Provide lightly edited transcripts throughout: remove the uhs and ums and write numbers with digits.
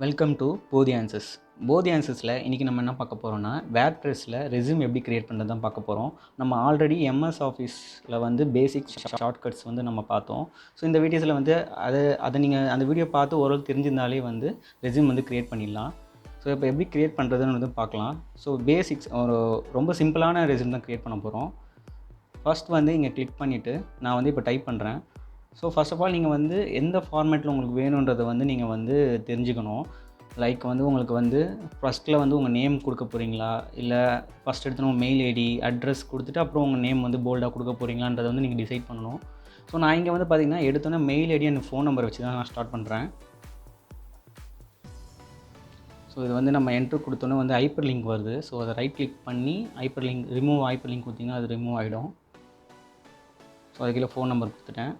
Welcome to போதி answers. போதி ஆன்சர்ஸில் இன்றைக்கி நம்ம என்ன பார்க்க போகிறோம்னா, வேர்ட்ப்ரெஸ்ஸில் ரெஸ்யூம் எப்படி கிரியேட் பண்ணுறது தான் பார்க்க போகிறோம். நம்ம ஆல்ரெடி எம்எஸ் ஆஃபீஸில் வந்து பேசிக் ஷார்ட்கட்ஸ் வந்து நம்ம பார்த்தோம். ஸோ இந்த வீடியோஸில் வந்து அதை நீங்கள் அந்த வீடியோ பார்த்து ஓரளவுக்கு தெரிஞ்சிருந்தாலே வந்து ரெஸ்யூம் வந்து கிரியேட் பண்ணிடலாம். ஸோ இப்போ எப்படி கிரியேட் பண்ணுறதுன்னு வந்து பார்க்கலாம். ஸோ பேசிக்ஸ் ஒரு ரொம்ப சிம்பிளான ரெஸ்யூம் தான் கிரியேட் பண்ண போகிறோம். ஃபர்ஸ்ட் வந்து இங்கே கிளிக் பண்ணிவிட்டு நான் வந்து இப்போ டைப் பண்ணுறேன். ஸோ ஃபர்ஸ்ட் ஆஃப் ஆல் நீங்கள் வந்து எந்த ஃபார்மேட்டில் உங்களுக்கு வேணுன்றதை வந்து நீங்கள் வந்து தெரிஞ்சுக்கணும். லைக் வந்து உங்களுக்கு வந்து ஃபஸ்ட்டில் வந்து உங்கள் நேம் கொடுக்க போகிறீங்களா, இல்லை ஃபஸ்ட் எடுத்தோன்னா உங்கள் மெயில் ஐடி அட்ரஸ் கொடுத்துட்டு அப்புறம் உங்கள் நேம் வந்து போல்டாக கொடுக்க போகிறீங்களான்றதை வந்து நீங்கள் டிசைட் பண்ணணும். ஸோ நான் இங்கே வந்து பார்த்திங்கன்னா எடுத்தோன்னே mail ID and phone number வச்சு தான் நான் ஸ்டார்ட் பண்ணுறேன். ஸோ இது வந்து நம்ம என்ட்ரு கொடுத்தோன்னே வந்து ஹைப்பர் லிங்க் வருது. ஸோ அதை ரைட் கிளிக் பண்ணி ரிமூவ் ஹைப்பர் லிங்க் கொடுத்திங்கன்னா அது ரிமூவ் ஆகிடும். ஸோ அதுக்குள்ள ஃபோன் நம்பர் கொடுத்துட்டேன்.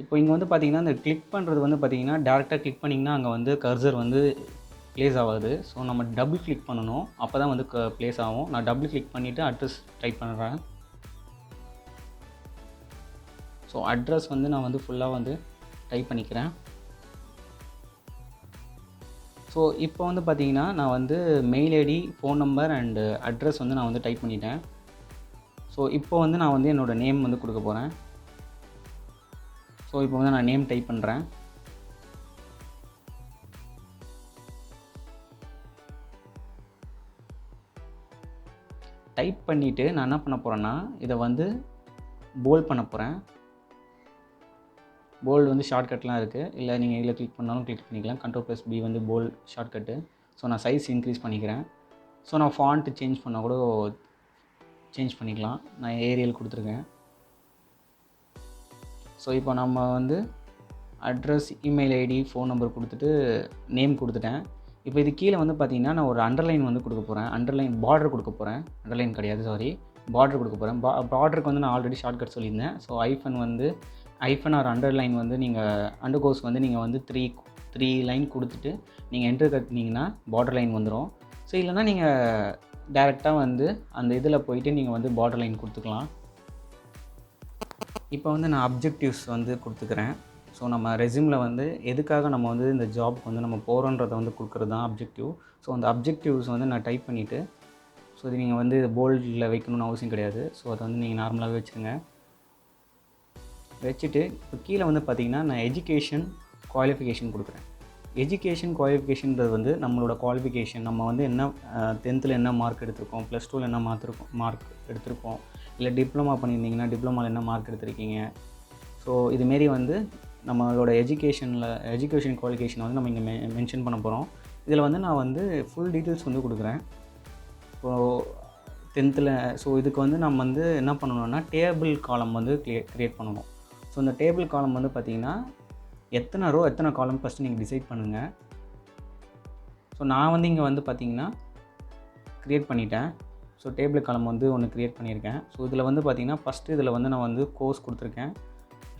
இப்போ இங்கே வந்து பார்த்திங்கன்னா இந்த கிளிக் பண்ணுறது வந்து பார்த்திங்கன்னா டேரெக்டாக கிளிக் பண்ணிங்கன்னா அங்கே வந்து கர்சர் வந்து ப்ளேஸ் ஆகாது. ஸோ நம்ம டபுள் கிளிக் பண்ணணும், அப்போ தான் வந்து ப்ளேஸ் ஆகும். நான் டபுள் கிளிக் பண்ணிவிட்டு அட்ரஸ் டைப் பண்ணுறேன். ஸோ அட்ரஸ் வந்து நான் வந்து ஃபுல்லாக வந்து டைப் பண்ணிக்கிறேன். ஸோ இப்போ வந்து பார்த்திங்கன்னா நான் வந்து mail ID phone number and address வந்து நான் வந்து டைப் பண்ணிட்டேன். ஸோ இப்போ வந்து நான் வந்து என்னோடய நேம் வந்து கொடுக்க போகிறேன். ஸோ இப்போ வந்து நான் நேம் டைப் பண்ணுறேன். டைப் பண்ணிவிட்டு நான் என்ன பண்ண போகிறேன்னா இதை வந்து போல்ட் பண்ண போகிறேன். போல்டு வந்து ஷார்ட்கட்லாம் இருக்குது, இல்லை நீங்கள் இதில் கிளிக் பண்ணாலும் கிளிக் பண்ணிக்கலாம். Ctrl+B வந்து போல்ட் ஷார்ட்கட்டு. ஸோ நான் சைஸ் இன்க்ரீஸ் பண்ணிக்கிறேன். ஸோ நான் ஃபாண்ட்டு சேஞ்ச் பண்ணால் கூட சேஞ்ச் பண்ணிக்கலாம். நான் ஏரியல் கொடுத்துருக்கேன். ஸோ இப்போ நம்ம வந்து address, email ID, phone number கொடுத்துட்டு நேம் கொடுத்துட்டேன். இப்போ இது கீழே வந்து பார்த்திங்கன்னா நான் ஒரு அண்டர்லைன் வந்து கொடுக்க போகிறேன். அண்டர்லைன் பார்டர் கொடுக்க போகிறேன். அண்டர்லைன் கிடையாது, சாரி, பார்டர் கொடுக்க போகிறேன். பார்டருக்கு வந்து நான் ஆல்ரெடி ஷார்ட்கட் சொல்லியிருந்தேன். ஸோ ஐஃபன் ஆர் அண்டர்லைன் வந்து நீங்கள் அண்டர்கோர்ஸ் வந்து நீங்கள் வந்து த்ரீ லைன் கொடுத்துட்டு நீங்கள் என்டர் கட்டினீங்கன்னா பார்டர் லைன் வந்துடும். ஸோ இல்லைனா நீங்கள் டேரெக்டாக வந்து அந்த இதில் போயிட்டு நீங்கள் வந்து பார்டர் லைன் கொடுத்துக்கலாம். இப்போ வந்து நான் அப்ஜெக்டிவ்ஸ் வந்து கொடுத்துக்கிறேன். ஸோ நம்ம ரெஸ்யூமில் வந்து எதுக்காக நம்ம வந்து இந்த ஜாப்க்கு வந்து நம்ம போகிறோன்றதை வந்து கொடுக்குறது தான் அப்ஜெக்டிவ். ஸோ அந்த அப்ஜெக்டிவ்ஸ் வந்து நான் டைப் பண்ணிவிட்டு, ஸோ இது நீங்கள் வந்து போல்டில் வைக்கணும்னு அவசியம் கிடையாது. ஸோ அதை வந்து நீங்கள் நார்மலாகவே வச்சுருங்க. வச்சுட்டு இப்போ கீழே வந்து பார்த்திங்கன்னா நான் எஜுகேஷன் குவாலிஃபிகேஷன் கொடுக்குறேன். எஜுகேஷன் குவாலிஃபிகேஷன்றது வந்து நம்மளோட குவாலிஃபிகேஷன், நம்ம வந்து என்ன 10th என்ன மார்க் எடுத்திருக்கோம், +2 என்ன மார்க் எடுத்திருக்கோம், இல்லை டிப்ளமா பண்ணியிருந்தீங்கன்னா டிப்ளமாவில் என்ன மார்க் எடுத்திருக்கீங்க. ஸோ இதுமாரி வந்து நம்மளோட எஜுகேஷன் குவாலிஃபிகேஷனை வந்து நம்ம இங்கே மென்ஷன் பண்ண போகிறோம். இதில் வந்து நான் வந்து ஃபுல் டீட்டெயில்ஸ் வந்து கொடுக்குறேன். இப்போது 10th. ஸோ இதுக்கு வந்து நம்ம வந்து என்ன பண்ணணும்னா டேபிள் காலம் வந்து க்ரியேட் பண்ணணும். ஸோ இந்த டேபிள் காலம் வந்து பார்த்திங்கன்னா எத்தனை ரோ எத்தனை காலம் ஃபஸ்ட்டு நீங்கள் டிசைட் பண்ணுங்கள். ஸோ நான் வந்து இங்கே வந்து பார்த்திங்கன்னா க்ரியேட் பண்ணிட்டேன். ஸோ டேபிள் காலம் வந்து ஒன்று க்ரியேட் பண்ணியிருக்கேன். ஸோ இதில் வந்து பார்த்திங்கன்னா ஃபஸ்ட்டு இதில் வந்து நான் வந்து கோர்ஸ் கொடுத்துருக்கேன்.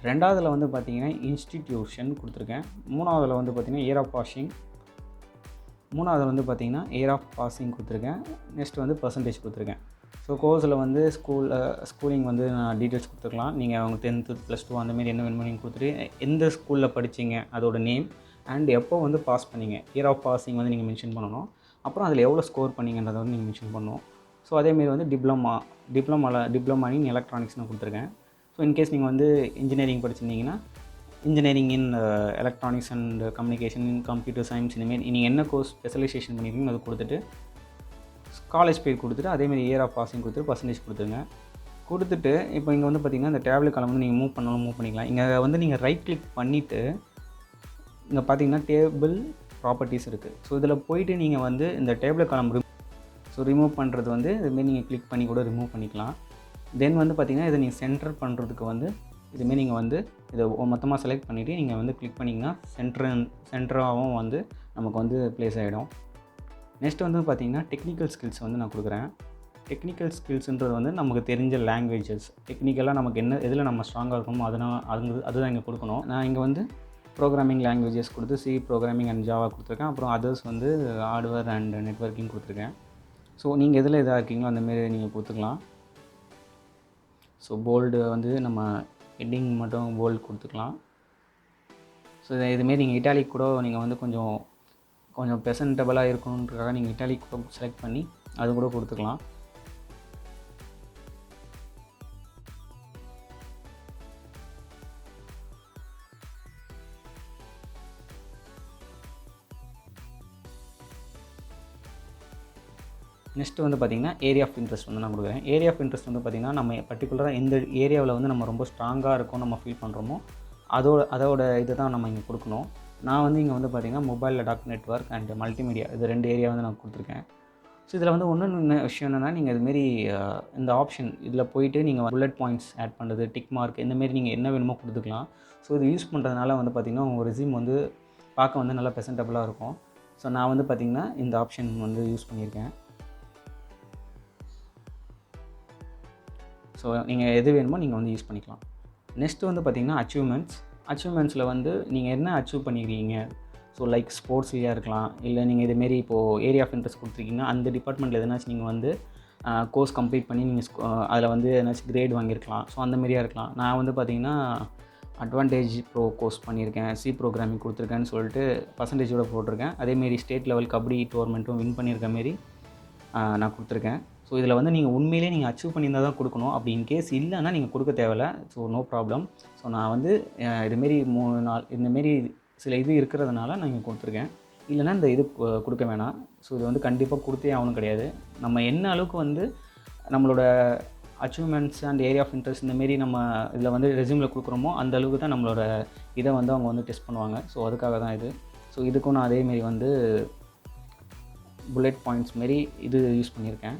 ரெண்டாவதில் வந்து பார்த்திங்கன்னா இன்ஸ்டிடியூஷன் கொடுத்துருக்கேன். மூணாவதில் வந்து பார்த்திங்கன்னா இயர் ஆஃப் பாசிங் கொடுத்துருக்கேன். நெக்ஸ்ட் வந்து பர்சன்டேஜ் கொடுத்துருக்கேன். ஸோ கோர்ஸில் வந்து ஸ்கூலிங் வந்து நான் டீட்டெயில்ஸ் கொடுத்துக்கலாம். நீங்கள் அவங்க 10th +2 அந்தமாரி என்ன வேணுமோ நீங்கள் கொடுத்துட்டு எந்த ஸ்கூலில் படித்தீங்க அதோட நேம் அண்ட் எப்போ வந்து பாஸ் பண்ணீங்க, இயர் ஆஃப் பாசிங் வந்து நீங்கள் மென்ஷன் பண்ணணும். அப்புறம் அதில் எவ்வளோ ஸ்கோர் பண்ணிங்கன்றதை வந்து நீங்கள் மென்ஷன் பண்ணணும். ஸோ அதேமாரி வந்து டிப்ளமா இன் எலக்ட்ரானிக்ஸ்னு கொடுத்துருக்கேன். ஸோ இன்கேஸ் நீங்கள் வந்து இன்ஜினியரிங் படிச்சிருந்தீங்கன்னா engineering in electronics and communication in computer science, இந்தமாரி நீங்கள் என்ன கோர்ஸ் ஸ்பெஷலைசேஷன் பண்ணியிருக்கீங்கன்னு அதை கொடுத்துட்டு காலேஜ் பேர் கொடுத்துட்டு அதேமாதிரி இயர் ஆஃப் பாசிங் கொடுத்துட்டு பர்சன்டேஜ் கொடுத்துருங்க. கொடுத்துட்டு இப்போ இங்கே வந்து பார்த்திங்கன்னா இந்த டேபிள் காலம் வந்து நீங்கள் மூவ் பண்ணாலும் மூவ் பண்ணிக்கலாம். இங்கே வந்து நீங்கள் ரைட் கிளிக் பண்ணிவிட்டு இங்கே பார்த்திங்கன்னா டேபிள் ப்ராப்பர்ட்டிஸ் இருக்குது. ஸோ இதில் போயிட்டு நீங்கள் வந்து இந்த டேபிள் காலம் ரிமூவ் பண்ணுறது வந்து இதுமாரி நீங்கள் கிளிக் பண்ணி கூட ரிமூவ் பண்ணிக்கலாம். தென் வந்து பார்த்திங்கன்னா இதை நீங்கள் சென்டர் பண்ணுறதுக்கு வந்து இதுமாரி நீங்கள் வந்து இதை மொத்தமாக செலக்ட் பண்ணிவிட்டு நீங்கள் வந்து கிளிக் பண்ணிங்கன்னா சென்டராகவும் வந்து நமக்கு வந்து ப்ளேஸ் ஆகிடும். நெக்ஸ்ட் வந்து பார்த்திங்கன்னா டெக்னிக்கல் ஸ்கில்ஸ் வந்து நான் கொடுக்குறேன். டெக்னிக்கல் ஸ்கில்ஸுன்றது வந்து நமக்கு தெரிஞ்ச லாங்குவேஜஸ், டெக்னிக்கலாக நமக்கு எதில் நம்ம ஸ்ட்ராங்காக இருக்கணுமோ அதுதான் இங்கே கொடுக்கணும். நான் இங்கே வந்து ப்ரோக்ராமிங் லாங்குவேஜஸ் கொடுத்து சி ப்ரோக்ராமிங் அண்ட் ஜாவா கொடுத்துருக்கேன். அப்புறம் அதர்ஸ் வந்து ஹார்ட்வேர் அண்ட் நெட்வொர்க்கிங் கொடுத்துருக்கேன். ஸோ நீங்கள் எதில் இதாக இருக்கீங்களோ அந்தமாரி நீங்கள் கொடுத்துக்கலாம். ஸோ போல்டு வந்து நம்ம ஹெட்டிங் மட்டும் போல்டு கொடுத்துக்கலாம். ஸோ இதுமாரி நீங்கள் இட்டாலிக் கூட நீங்கள் வந்து கொஞ்சம் கொஞ்சம் ப்ரெசன்டபுளாக இருக்கணுன்றதுக்காக நீங்கள் இட்டாலிக் கூட செலக்ட் பண்ணி அது கூட கொடுத்துக்கலாம். நெக்ஸ்ட்டு வந்து பார்த்திங்கன்னா ஏரியா ஆஃப் இன்ட்ரெஸ்ட் வந்து நான் கொடுக்குறேன். ஏரியா ஆஃப் இன்ட்ரெஸ்ட் வந்து பார்த்திங்கன்னா நம்ம பர்டிகுலராக எந்த ஏரியாவில் வந்து நம்ம ரொம்ப ஸ்ட்ராங்காக இருக்கும் நம்ம ஃபீல் பண்ணுறோமோ அதோட இதை தான் நம்ம இங்கே கொடுக்கணும். நான் வந்து இங்கே வந்து பார்த்திங்கன்னா mobile talk network and multimedia இது 2 ஏரியா வந்து நான் கொடுத்துருக்கேன். ஸோ இதில் வந்து இன்னொன்று விஷயம் என்னென்னா, நீங்கள் இதுமாரி இந்த ஆப்ஷன் இதில் போயிட்டு நீங்கள் புல்லட் பாயிண்ட்ஸ் ஆட் பண்ணுறது, டிக் மார்க் இந்தமாரி நீங்கள் என்ன வேணுமோ கொடுத்துக்கலாம். ஸோ இது யூஸ் பண்ணுறதுனால வந்து பார்த்திங்கன்னா உங்கள் ரெஸ்யூம் வந்து பார்க்க வந்து நல்லா ப்ரெசன்டபுளாக இருக்கும். ஸோ நான் வந்து பார்த்திங்கன்னா இந்த ஆப்ஷன் வந்து யூஸ் பண்ணியிருக்கேன். ஸோ நீங்கள் எது வேணுமோ நீங்கள் வந்து யூஸ் பண்ணிக்கலாம். நெக்ஸ்ட்டு வந்து பார்த்திங்கன்னா அச்சீவ்மெண்ட்ஸில் வந்து நீங்கள் என்ன அச்சீவ் பண்ணிக்கிறீங்க. ஸோ லைக் ஸ்போர்ட்ஸ்லேயே இருக்கலாம், இல்லை நீங்கள் இதுமாரி இப்போது ஏரியா ஆஃப் இன்ட்ரெஸ்ட் கொடுத்துருக்கீங்கன்னா அந்த டிபார்ட்மெண்ட்டில் எதனாச்சும் நீங்கள் வந்து கோர்ஸ் கம்ப்ளீட் பண்ணி நீங்கள் அதில் வந்து எதனாச்சும் கிரேட் வாங்கியிருக்கலாம். ஸோ அந்த மாதிரியாக இருக்கலாம். நான் வந்து பார்த்திங்கன்னா அட்வான்டேஜ் ப்ரோ கோர்ஸ் பண்ணியிருக்கேன், சி ப்ரோக்ராமிங் கொடுத்துருக்கேன்னு சொல்லிட்டு பர்சன்டேஜோடு போட்டிருக்கேன். அதேமாரி ஸ்டேட் லெவல் கபடி டோர்னமெண்ட்டும் வின் பண்ணியிருக்க மாரி நான் கொடுத்துருக்கேன். ஸோ இதில் வந்து நீங்கள் உண்மையிலே நீங்கள் அச்சீவ் பண்ணியிருந்தால் தான் கொடுக்கணும். அப்படி இன்கேஸ் இல்லைன்னா நீங்கள் கொடுக்க தேவையில்ல. So no problem. ஸோ நான் வந்து இதுமாரி 3 நாள் இந்தமாரி சில இது இருக்கிறதுனால நான் இங்கே கொடுத்துருக்கேன். இல்லைனா இந்த இது கொடுக்க வேணாம். ஸோ இது வந்து கண்டிப்பாக கொடுத்தே ஆகணும் கிடையாது. நம்ம என்ன அளவுக்கு வந்து நம்மளோட achievements and area of interest இந்தமாரி நம்ம இதில் வந்து ரெஸ்யூமில் கொடுக்குறோமோ அந்த அளவுக்கு தான் நம்மளோட இதை வந்து அவங்க வந்து டெஸ்ட் பண்ணுவாங்க. ஸோ அதுக்காக தான் இது. ஸோ இதுக்கும் நான் அதேமாரி வந்து புல்லட் பாயிண்ட்ஸ் மாரி இது யூஸ் பண்ணியிருக்கேன்.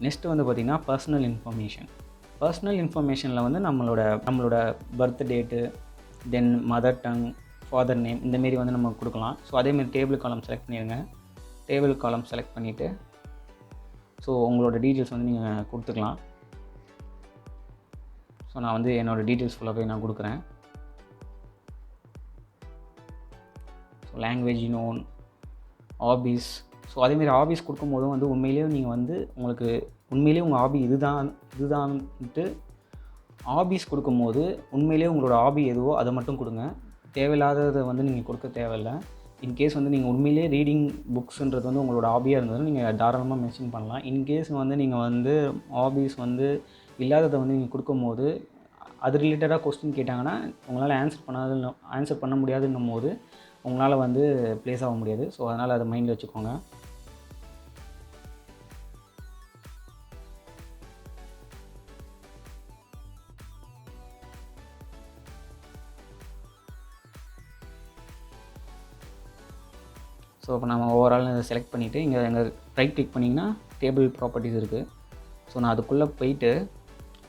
நெக்ஸ்ட்டு வந்து பார்த்திங்கன்னா பர்சனல் இன்ஃபர்மேஷனில் வந்து நம்மளோட பர்த் டேட்டு, தென் மதர் டங், ஃபாதர் நேம் இந்தமாரி வந்து நம்ம கொடுக்கலாம். ஸோ அதேமாரி டேபிள் காலம் செலக்ட் பண்ணிடுங்க. டேபிள் காலம் செலக்ட் பண்ணிவிட்டு ஸோ உங்களோட டீட்டெயில்ஸ் வந்து நீங்கள் கொடுத்துக்கலாம். ஸோ நான் வந்து என்னோடய டீட்டெயில்ஸ் ஃபுல்லாகவே நான் கொடுக்குறேன். So language known, hobbies. So அதேமாரி ஹாபீஸ் கொடுக்கும்போதும் வந்து உண்மையிலேயே நீங்கள் வந்து உங்களுக்கு உண்மையிலேயே உங்கள் ஹாபி இதுதான்ட்டு ஹாபீஸ் கொடுக்கும்போது உண்மையிலேயே உங்களோட ஹாபி எதுவோ அதை மட்டும் கொடுங்க. தேவையில்லாததை வந்து நீங்கள் கொடுக்க தேவையில்லை. இன்கேஸ் வந்து நீங்கள் உண்மையிலேயே ரீடிங் புக்ஸுன்றது வந்து உங்களோட ஹாபியாக இருந்ததுன்னா நீங்கள் தாராளமாக மென்ஷன் பண்ணலாம். இன்கேஸ் வந்து நீங்கள் வந்து ஹாபீஸ் வந்து இல்லாததை வந்து நீங்கள் கொடுக்கும்போது அது ரிலேட்டடாக கொஸ்டின் கேட்டாங்கன்னா உங்களால் ஆன்சர் பண்ண முடியாதுன்னும் போது உங்களால் வந்து ப்ளேஸ் ஆக முடியாது. ஸோ அதனால் அதை மைண்டில் வச்சுக்கோங்க. ஸோ இப்போ நம்ம ஓவரால் இதை செலக்ட் பண்ணிவிட்டு இங்கே ரைட் கிளிக் பண்ணிங்கன்னா டேபிள் ப்ராப்பர்ட்டிஸ் இருக்குது. ஸோ நான் அதுக்குள்ளே போயிட்டு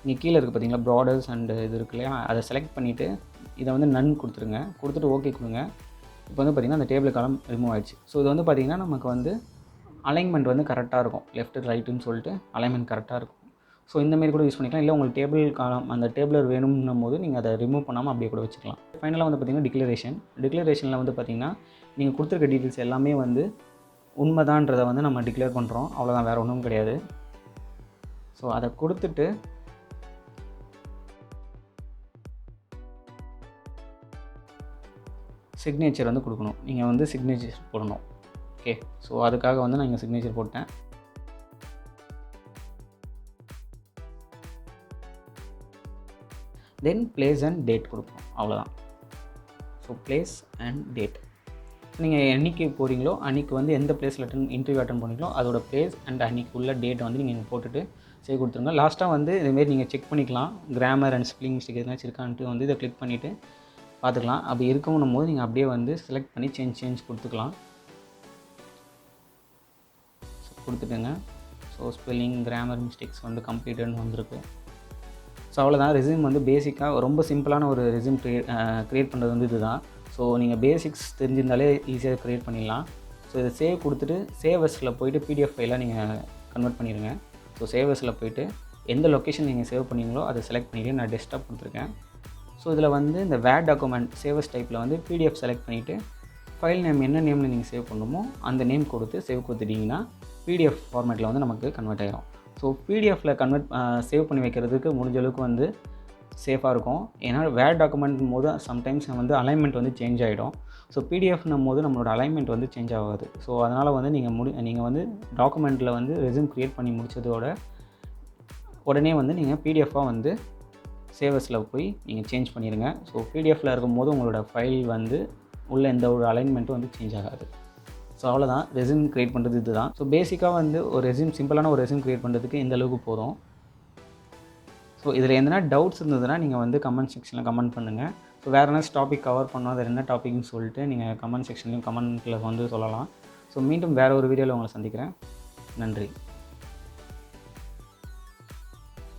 இங்கே கீழே இருக்குது பார்த்தீங்களா ப்ராடர்ஸ் அண்டு இது இருக்கு இல்லையா, அதை செலக்ட் பண்ணிவிட்டு இதை வந்து நன் கொடுத்துருங்க. கொடுத்துட்டு ஓகே கொடுங்க. இப்போ வந்து பார்த்திங்கன்னா அந்த டேபிள் காலம் ரிமூவ் ஆகிடுச்சு. ஸோ இது வந்து பார்த்திங்கன்னா நமக்கு வந்து அலைன்மெண்ட் வந்து கரெக்டாக இருக்கும். லெஃப்ட்டு ரைட்டுன்னு சொல்லிட்டு அலைன்மெண்ட் கரெக்டாக இருக்கும். ஸோ இந்தமாரி கூட யூஸ் பண்ணிக்கலாம். இல்லை உங்களுக்கு டேபிள் காலம் அந்த டேபிளர் வேணும்னும் போது நீங்கள் அதை ரிமூவ் பண்ணாமல் அப்படியே கூட வச்சுக்கலாம். ஃபைனலாக வந்து பார்த்திங்கன்னா டிக்ளரேஷனில் வந்து பார்த்திங்கன்னா நீங்கள் கொடுத்துருக்க டீட்டெயில்ஸ் எல்லாமே வந்து உண்மைதான்றதை வந்து நம்ம டிக்ளேர் பண்ணுறோம். அவ்வளோதான், வேறு ஒன்றும் கிடையாது. ஸோ அதை கொடுத்துட்டு சிக்னேச்சர் வந்து கொடுக்கணும். நீங்கள் வந்து சிக்னேச்சர் போடணும். ஓகே, ஸோ அதுக்காக வந்து நான் இங்கே சிக்னேச்சர் போட்டேன். தென் பிளேஸ் அண்ட் டேட் கொடுப்போம். அவ்வளோதான். So place and date. நீங்கள் என்றைக்கு போகிறீங்களோ அன்றைக்கி வந்து எந்த பிளேஸில் இன்டர்வியூ அட்டன் பண்ணுறீங்களோ அதோட பிளேஸ் அண்ட் அன்றைக்கி உள்ள டேட்டை வந்து நீங்கள் போட்டுட்டு சேவ் கொடுத்துருங்க. லாஸ்ட்டாக வந்து இதுமாரி நீங்கள் செக் பண்ணிக்கலாம். கிராமர் அண்ட் ஸ்பெல்லிங் மிஸ்டேக் எதுனாச்சும் இருக்கான்ட்டு வந்து இதை கிளிக் பண்ணிவிட்டு பார்த்துக்கலாம். அப்படி இருக்கணும் போது நீங்கள் அப்படியே வந்து செலக்ட் பண்ணி சேஞ்ச் கொடுத்துக்கலாம். ஸோ கொடுத்துட்டுங்க. ஸோ ஸ்பெல்லிங் கிராமர் மிஸ்டேக்ஸ் வந்து கம்ப்ளீட்டட்னு வந்திருக்கு. ஸோ அவ்வளோதான். ரெஸ்யூம் வந்து பேசிக்காக ரொம்ப சிம்பிளான ஒரு ரெஸ்யூம் க்ரியேட் பண்ணுறது வந்து இதுதான். ஸோ நீங்கள் பேசிக்ஸ் தெரிஞ்சிருந்தாலே ஈஸியாக க்ரியேட் பண்ணிடலாம். ஸோ இதை சேவ் கொடுத்துட்டு சேவர்ஸில் போய்ட்டு பிடிஎஃப் ஃபைலாக நீங்கள் கன்வெர்ட் பண்ணிடுங்க. ஸோ சேவர்ஸில் போய்ட்டு எந்த லொக்கேஷன் நீங்கள் சேவ் பண்ணீங்களோ அதை செலக்ட் பண்ணிவிட்டு நான் டெஸ்க்டாப் கொடுத்துருக்கேன். ஸோ இதில் வந்து இந்த வேர்ட் டாக்குமெண்ட் சேவர்ஸ் டைப்பில் வந்து பிடிஎஃப் செலக்ட் பண்ணிவிட்டு ஃபைல் நேம் என்ன நேமில் நீங்கள் சேவ் பண்ணணுமோ அந்த நேம் கொடுத்து சேவ் கொடுத்துட்டிங்கன்னா பிடிஎஃப் ஃபார்மேட்டில் வந்து நமக்கு கன்வெர்ட் ஆகிடும். ஸோ பிடிஎஃப்பில் சேவ் பண்ணி வைக்கிறதுக்கு முடிஞ்ச அளவுக்கு வந்து சேஃபாக இருக்கும். ஏன்னா வேர்ட் டாக்குமெண்ட்டும் போது சம்டைம்ஸ் வந்து அலைன்மெண்ட் வந்து சேஞ்ச் ஆகிடும். ஸோ பிடிஎஃப்னும் போது நம்மளோட அலைன்மெண்ட் வந்து சேஞ்ச் ஆகாது. ஸோ அதனால் வந்து நீங்கள் வந்து டாக்குமெண்ட்டில் வந்து ரெஸ்யூம் க்ரியேட் பண்ணி முடிச்சதோட உடனே வந்து நீங்கள் பிடிஎஃபாக வந்து சேவஸில் போய் நீங்கள் சேஞ்ச் பண்ணிடுங்க. ஸோ பிடிஎஃப்பில் இருக்கும்போது உங்களோட ஃபைல் வந்து உள்ள எந்த ஒரு அலைன்மெண்ட்டும் வந்து சேஞ்ச் ஆகாது. ஸோ அவ்வளோதான், ரெஸ்யூம் க்ரியேட் பண்ணுறது இதுதான். ஸோ பேசிக்காக வந்து ஒரு ரெஸ்யூம் சிம்பிளான ஒரு ரெஸ்யூம் க்ரியேட் பண்ணுறதுக்கு இந்த அளவுக்கு போதும். ஸோ இதில் எதனா டவுட்ஸ் இருந்ததுன்னா நீங்கள் வந்து கமெண்ட் செக்ஷனில் கமெண்ட் பண்ணுங்கள். ஸோ வேறு என்ன டாபிக் கவர் பண்ணோம், அது என்ன டாபிக்னு சொல்லிட்டு நீங்கள் கமெண்ட் செக்ஷன்லையும் கமெண்ட்டில் வந்து சொல்லலாம். ஸோ மீண்டும் வேறு ஒரு வீடியோவில் உங்களை சந்திக்கிறேன். நன்றி.